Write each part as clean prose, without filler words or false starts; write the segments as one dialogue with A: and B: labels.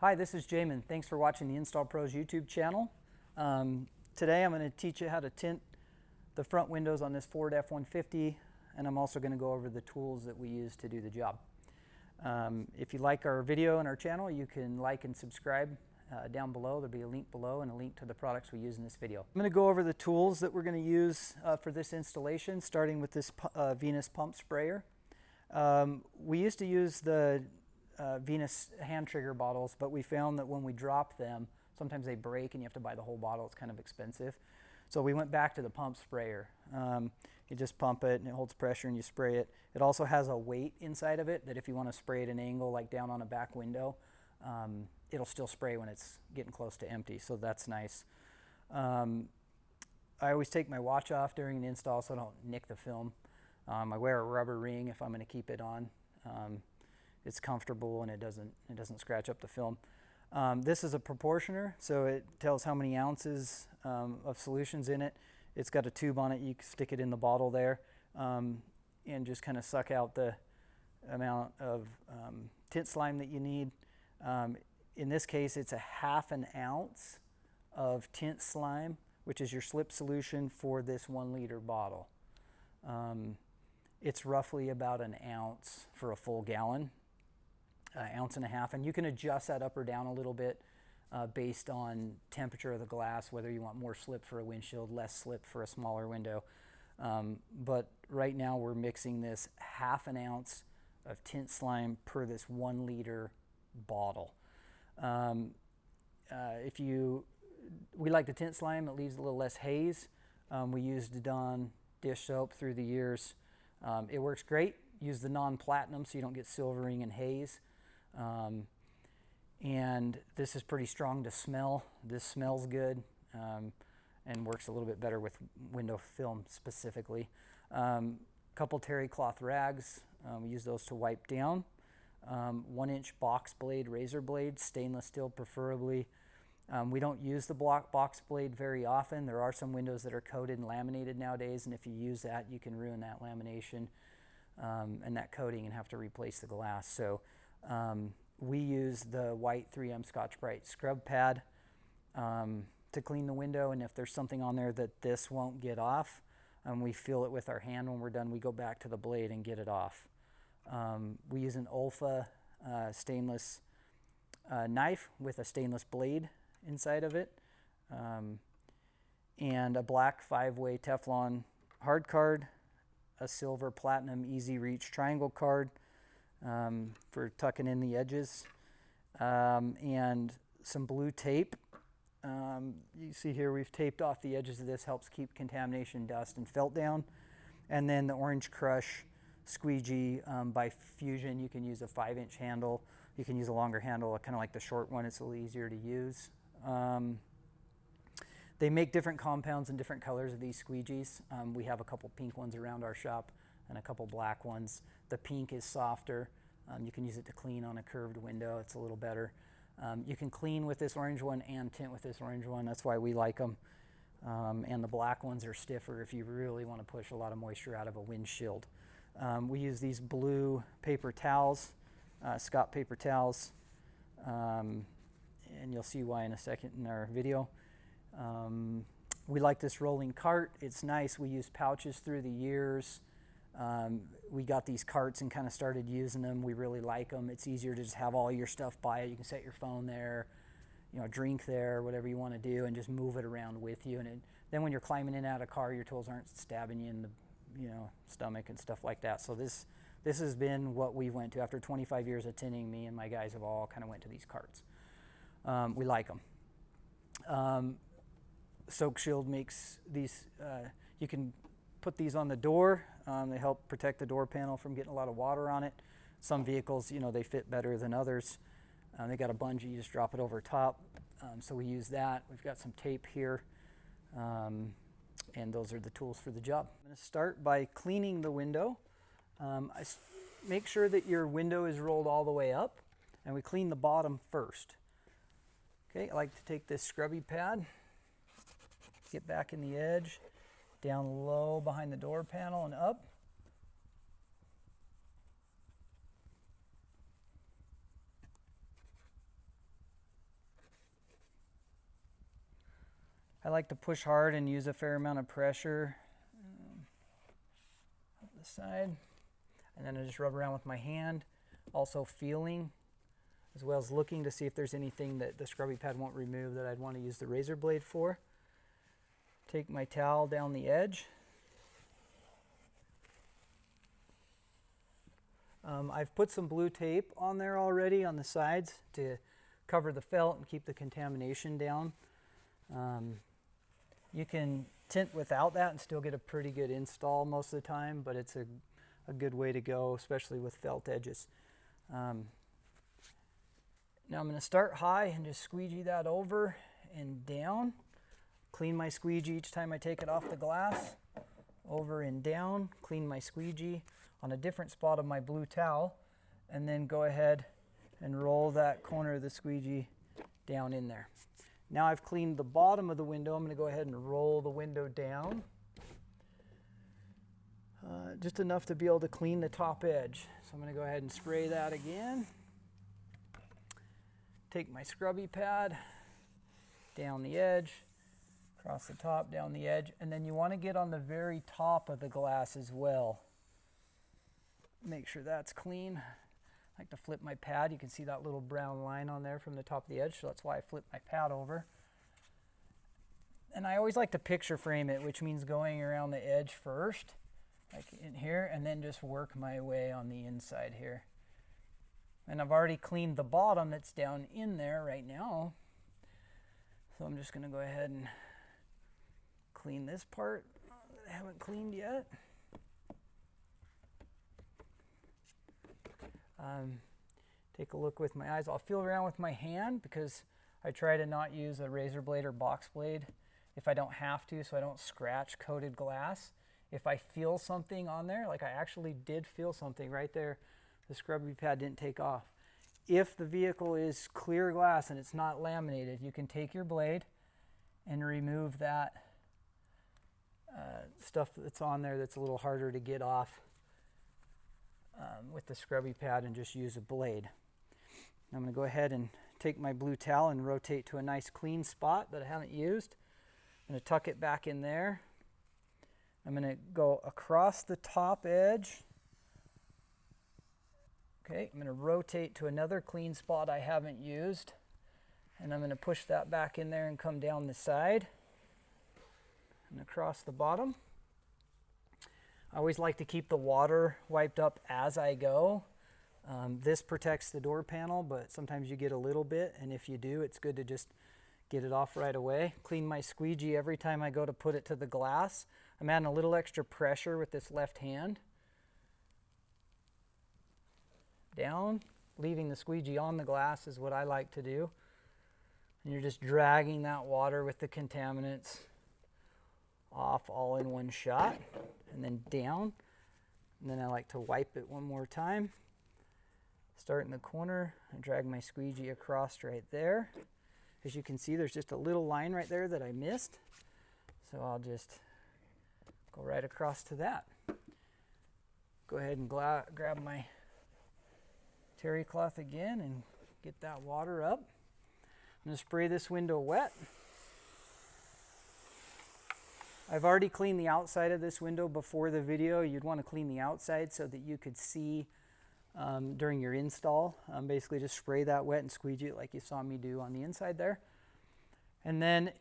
A: Hi, this is Jamin. Thanks for watching the Install Pros YouTube channel. Today I'm going to teach you how to tint the front windows on this Ford F-150, and I'm also going to go over the tools that we use to do the job. If you like our video and our channel, you can like and subscribe down below. There'll be a link below and a link to the products we use in this video. I'm going to go over the tools that we're going to use for this installation, starting with this Venus pump sprayer. We used to use the Venus hand trigger bottles, but we found that when we drop them, sometimes they break and you have to buy the whole bottle. It's kind of expensive. So we went back to the pump sprayer. You just pump it and it holds pressure and you spray it. It also has a weight inside of it that if you want to spray at an angle like down on a back window, it'll still spray when it's getting close to empty, so that's nice. I always take my watch off during an install so I don't nick the film. I wear a rubber ring if I'm going to keep it on. It's comfortable and it doesn't scratch up the film. This is a proportioner, so it tells how many ounces of solutions in it. It's got a tube on it. You can stick it in the bottle there and just kind of suck out the amount of tint slime that you need. In this case, it's a ½ an ounce of tint slime, which is your slip solution for this 1 liter bottle. It's roughly about an ounce for a full gallon. Ounce and a half, and you can adjust that up or down a little bit based on temperature of the glass, whether you want more slip for a windshield, less slip for a smaller window. But right now we're mixing this ½ an ounce of tint slime per this 1 liter bottle. We like the tint slime, it leaves a little less haze. We used Dawn dish soap through the years. It works great. Use the non-platinum so you don't get silvering and haze. And this is pretty strong to smell. This smells good and works a little bit better with window film specifically. Couple terry cloth rags, we use those to wipe down. 1-inch box blade, razor blade, stainless steel preferably. We don't use the box blade very often. There are some windows that are coated and laminated nowadays, and if you use that, you can ruin that lamination and that coating and have to replace the glass. So we use the white 3M Scotch-Brite scrub pad to clean the window, and if there's something on there that this won't get off, we feel it with our hand. When we're done, we go back to the blade and get it off. We use an Olfa stainless knife with a stainless blade inside of it, and a black 5-way Teflon hard card, a silver platinum easy reach triangle card for tucking in the edges, and some blue tape. You see here we've taped off the edges of this, helps keep contamination, dust, and felt down. And then the Orange Crush Squeegee by Fusion. You can use a 5-inch handle. You can use a longer handle, kind of like the short one. It's a little easier to use. They make different compounds and different colors of these squeegees. We have a couple pink ones around our shop and a couple black ones. The pink is softer. You can use it to clean on a curved window. It's a little better. You can clean with this orange one and tint with this orange one. That's why we like them. And the black ones are stiffer if you really want to push a lot of moisture out of a windshield. We use these blue paper towels, Scott paper towels, and you'll see why in a second in our video. We like this rolling cart. It's nice. We use pouches through the years. We got these carts and kind of started using them. We really like them. It's easier to just have all your stuff by it. You can set your phone there, drink there, whatever you want to do, and just move it around with you. And then when you're climbing in and out of a car, your tools aren't stabbing you in the stomach and stuff like that. So this has been what we went to. After 25 years of tinting, me and my guys have all kind of went to these carts. We like them. Soak Shield makes these, you can put these on the door. They help protect the door panel from getting a lot of water on it. Some vehicles, they fit better than others. They got a bungee, you just drop it over top. So we use that. We've got some tape here. And those are the tools for the job. I'm going to start by cleaning the window. Make sure that your window is rolled all the way up, and we clean the bottom first. Okay, I like to take this scrubby pad, get back in the edge, down low behind the door panel and up. I like to push hard and use a fair amount of pressure up the side. And then I just rub around with my hand, also feeling, as well as looking to see if there's anything that the scrubby pad won't remove that I'd want to use the razor blade for. Take my towel down the edge. I've put some blue tape on there already on the sides to cover the felt and keep the contamination down. You can tint without that and still get a pretty good install most of the time, but it's a good way to go, especially with felt edges. Now I'm going to start high and just squeegee that over and down. Clean my squeegee each time I take it off the glass. Over and down, clean my squeegee on a different spot of my blue towel, and then go ahead and roll that corner of the squeegee down in there. Now I've cleaned the bottom of the window. I'm going to go ahead and roll the window down. Just enough to be able to clean the top edge. So I'm going to go ahead and spray that again. Take my scrubby pad down the edge, across the top, down the edge, and then you want to get on the very top of the glass as well. Make sure that's clean. I like to flip my pad. You can see that little brown line on there from the top of the edge, so that's why I flip my pad over. And I always like to picture frame it, which means going around the edge first, like in here, and then just work my way on the inside here. And I've already cleaned the bottom that's down in there right now. So I'm just going to go ahead and clean this part that I haven't cleaned yet. Take a look with my eyes. I'll feel around with my hand because I try to not use a razor blade or box blade if I don't have to, so I don't scratch coated glass. If I feel something on there, like I actually did feel something right there, the scrubby pad didn't take off. If the vehicle is clear glass and it's not laminated, you can take your blade and remove that stuff that's on there that's a little harder to get off with the scrubby pad and just use a blade. I'm going to go ahead and take my blue towel and rotate to a nice clean spot that I haven't used. I'm going to tuck it back in there. I'm going to go across the top edge. Okay, I'm going to rotate to another clean spot I haven't used, and I'm going to push that back in there and come down the side and across the bottom. I always like to keep the water wiped up as I go. This protects the door panel, but sometimes you get a little bit, and if you do, it's good to just get it off right away. Clean my squeegee every time I go to put it to the glass. I'm adding a little extra pressure with this left hand. Down, leaving the squeegee on the glass is what I like to do. And you're just dragging that water with the contaminants off all in one shot, and then down. And then I like to wipe it one more time. Start in the corner and drag my squeegee across right there. As you can see, there's just a little line right there that I missed. So I'll just go right across to that. Go ahead and grab my terry cloth again and get that water up. I'm going to spray this window wet. I've already cleaned the outside of this window before the video. You'd want to clean the outside so that you could see during your install. Basically just spray that wet and squeegee it like you saw me do on the inside there. And then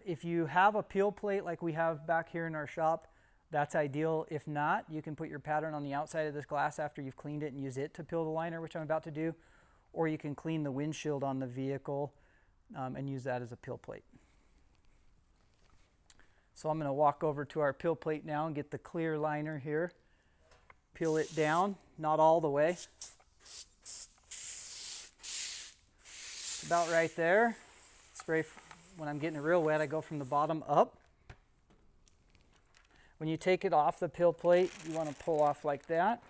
A: if you have a peel plate like we have back here in our shop, that's ideal. If not, you can put your pattern on the outside of this glass after you've cleaned it and use it to peel the liner, which I'm about to do. Or you can clean the windshield on the vehicle and use that as a peel plate. So I'm going to walk over to our peel plate now and get the clear liner here. Peel it down, not all the way. About right there. Spray, when I'm getting it real wet, I go from the bottom up. When you take it off the peel plate, you want to pull off like that.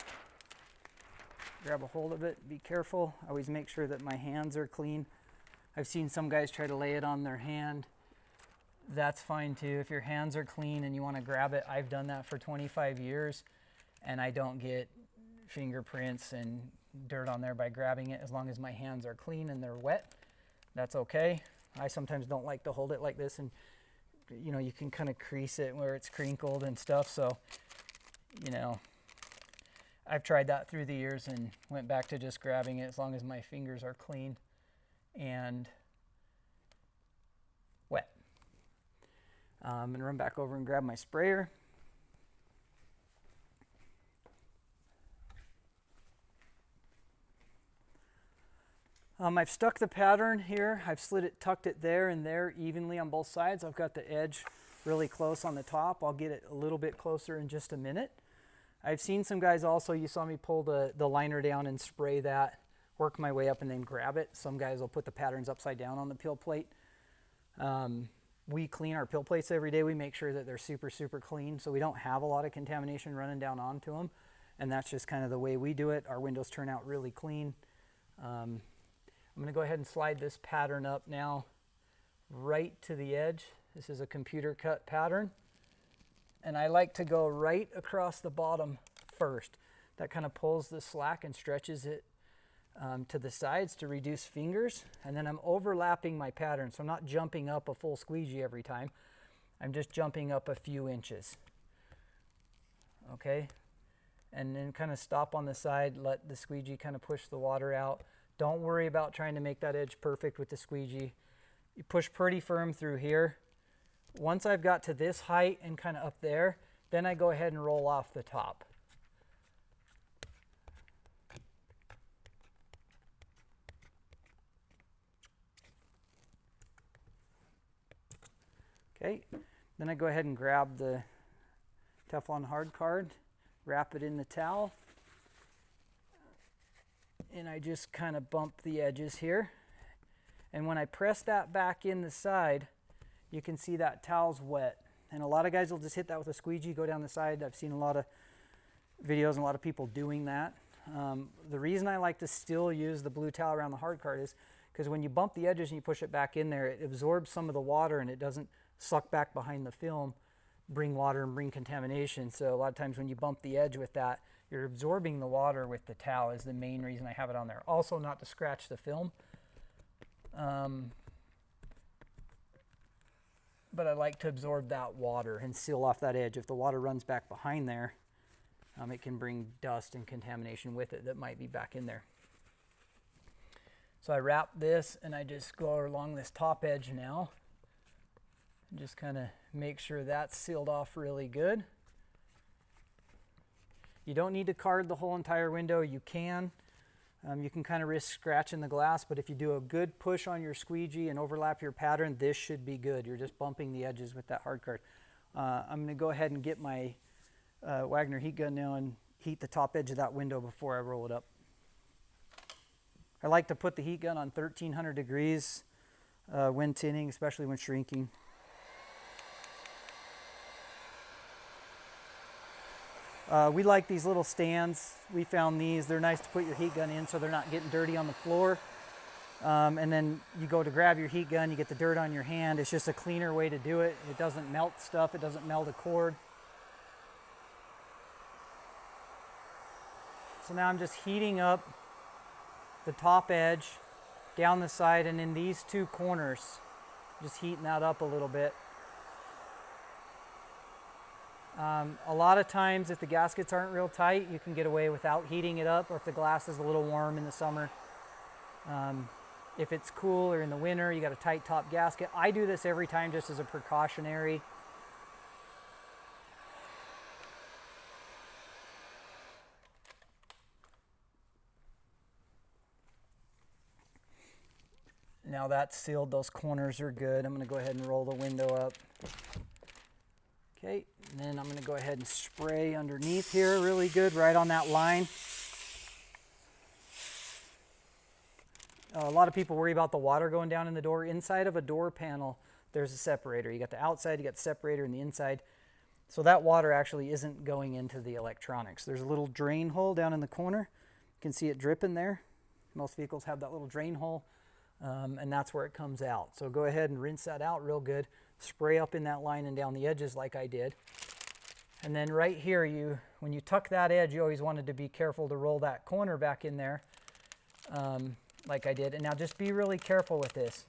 A: Grab a hold of it, be careful. I always make sure that my hands are clean. I've seen some guys try to lay it on their hand. That's fine too. If your hands are clean and you want to grab it, I've done that for 25 years and I don't get fingerprints and dirt on there by grabbing it. As long as my hands are clean and they're wet, that's okay. I sometimes don't like to hold it like this, and you know, you can kind of crease it where it's crinkled and stuff. So, you know, I've tried that through the years and went back to just grabbing it as long as my fingers are clean and wet. I'm going to run back over and grab my sprayer. I've stuck the pattern here. I've slid it, tucked it there and there evenly on both sides. I've got the edge really close on the top. I'll get it a little bit closer in just a minute. I've seen some guys also, you saw me pull the liner down and spray that, work my way up and then grab it. Some guys will put the patterns upside down on the pill plate. We clean our pill plates every day. We make sure that they're super, super clean so we don't have a lot of contamination running down onto them. And that's just kind of the way we do it. Our windows turn out really clean. I'm going to go ahead and slide this pattern up now right to the edge. This is a computer cut pattern. And I like to go right across the bottom first. That kind of pulls the slack and stretches it to the sides to reduce fingers. And then I'm overlapping my pattern. So I'm not jumping up a full squeegee every time. I'm just jumping up a few inches. Okay? And then kind of stop on the side, let the squeegee kind of push the water out. Don't worry about trying to make that edge perfect with the squeegee. You push pretty firm through here. Once I've got to this height and kind of up there, then I go ahead and roll off the top. Okay, then I go ahead and grab the Teflon hard card, wrap it in the towel, and I just kind of bump the edges here. And when I press that back in the side, you can see that towel's wet. And a lot of guys will just hit that with a squeegee, go down the side. I've seen a lot of videos and a lot of people doing that. The reason I like to still use the blue towel around the hard card is because when you bump the edges and you push it back in there, it absorbs some of the water and it doesn't suck back behind the film, bring water and bring contamination. So a lot of times when you bump the edge with that, you're absorbing the water with the towel is the main reason I have it on there. Also not to scratch the film. But I like to absorb that water and seal off that edge. If the water runs back behind there, it can bring dust and contamination with it that might be back in there. So I wrap this and I just go along this top edge now. And just kind of make sure that's sealed off really good. You don't need to card the whole entire window. You can. You can kind of risk scratching the glass, but if you do a good push on your squeegee and overlap your pattern, this should be good. You're just bumping the edges with that hard card. I'm going to go ahead and get my Wagner heat gun now and heat the top edge of that window before I roll it up. I like to put the heat gun on 1300 degrees when tinting, especially when shrinking. We like these little stands. We found these. They're nice to put your heat gun in so they're not getting dirty on the floor. And then you go to grab your heat gun, you get the dirt on your hand. It's just a cleaner way to do it. It doesn't melt stuff. It doesn't melt a cord. So now I'm just heating up the top edge down the side and in these two corners. Just heating that up a little bit. A lot of times if the gaskets aren't real tight, you can get away without heating it up, or if the glass is a little warm in the summer. If it's cool or in the winter, you got a tight top gasket. I do this every time just as a precautionary. Now that's sealed, those corners are good. I'm going to go ahead and roll the window up. Okay, and then I'm going to go ahead and spray underneath here really good, right on that line. A lot of people worry about the water going down in the door. Inside of a door panel, there's a separator. You got the outside, you got the separator, and the inside. So that water actually isn't going into the electronics. There's a little drain hole down in the corner. You can see it dripping there. Most vehicles have that little drain hole, and that's where it comes out. So go ahead and rinse that out real good. Spray up in that line and down the edges like I did. And then right here, when you tuck that edge, you always wanted to be careful to roll that corner back in there like I did. And now just be really careful with this.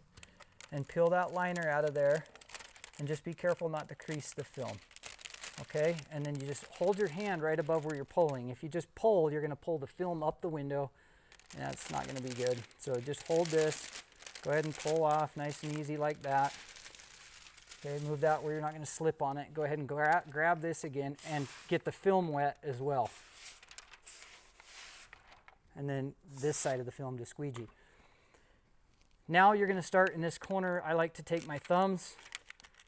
A: and peel that liner out of there, and just be careful not to crease the film. Okay, and then you just hold your hand right above where you're pulling. If you just pull, you're going to pull the film up the window, and that's not going to be good. So just hold this, go ahead and pull off nice and easy like that. Okay, move that where you're not going to slip on it. Go ahead and grab this again and get the film wet as well. And then this side of the film to squeegee. Now you're going to start in this corner. I like to take my thumbs,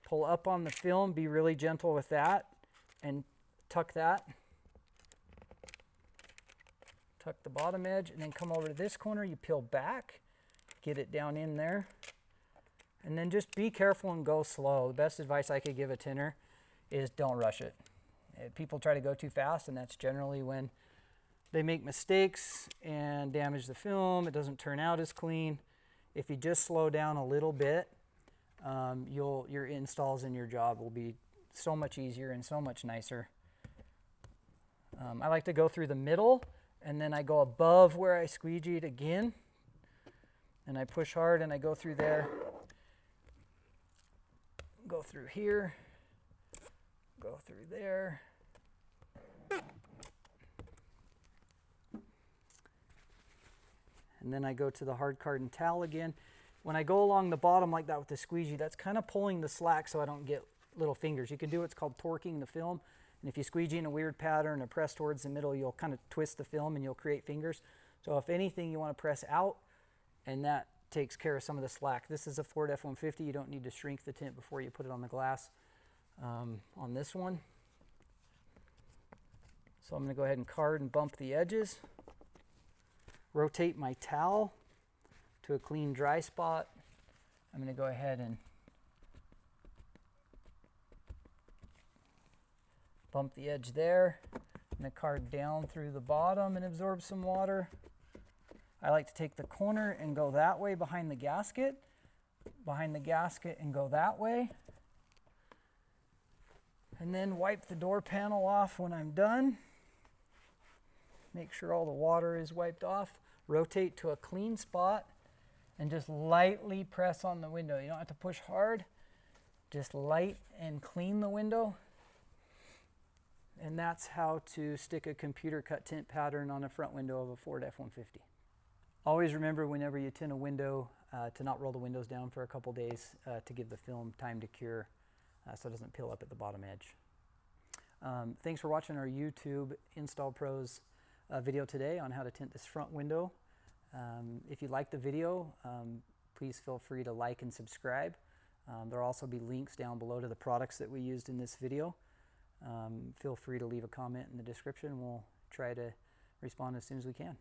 A: pull up on the film, be really gentle with that, and tuck that. Tuck the bottom edge, and then come over to this corner. You peel back, get it down in there, and then just be careful and go slow. The best advice I could give a tinner is don't rush it. People try to go too fast, and that's generally when they make mistakes and damage the film. It doesn't turn out as clean. If you just slow down a little bit, your installs and your job will be so much easier and so much nicer. I like to go through the middle, and then I go above where I squeegeed again, and I push hard, and I go through there, go through here, go through there. And then I go to the hard card towel again. When I go along the bottom like that with the squeegee, that's kind of pulling the slack so I don't get little fingers. You can do what's called torquing the film. And if you squeegee in a weird pattern or press towards the middle, you'll kind of twist the film and you'll create fingers. So if anything, you want to press out, and that takes care of some of the slack. This is a Ford F-150. You don't need to shrink the tint before you put it on the glass on this one. So I'm going to go ahead and card and bump the edges. Rotate my towel to a clean dry spot. I'm going to go ahead and bump the edge there. I'm going to card down through the bottom and absorb some water. I like to take the corner and go that way behind the gasket and go that way. And then wipe the door panel off when I'm done. Make sure all the water is wiped off. Rotate to a clean spot and just lightly press on the window. You don't have to push hard. Just light and clean the window. And that's how to stick a computer cut tint pattern on a front window of a Ford F-150. Always remember whenever you tint a window to not roll the windows down for a couple days to give the film time to cure so it doesn't peel up at the bottom edge. Thanks for watching our YouTube Install Pros video today on how to tint this front window. If you like the video, please feel free to like and subscribe. There will also be links down below to the products that we used in this video. Feel free to leave a comment in the description. We'll try to respond as soon as we can.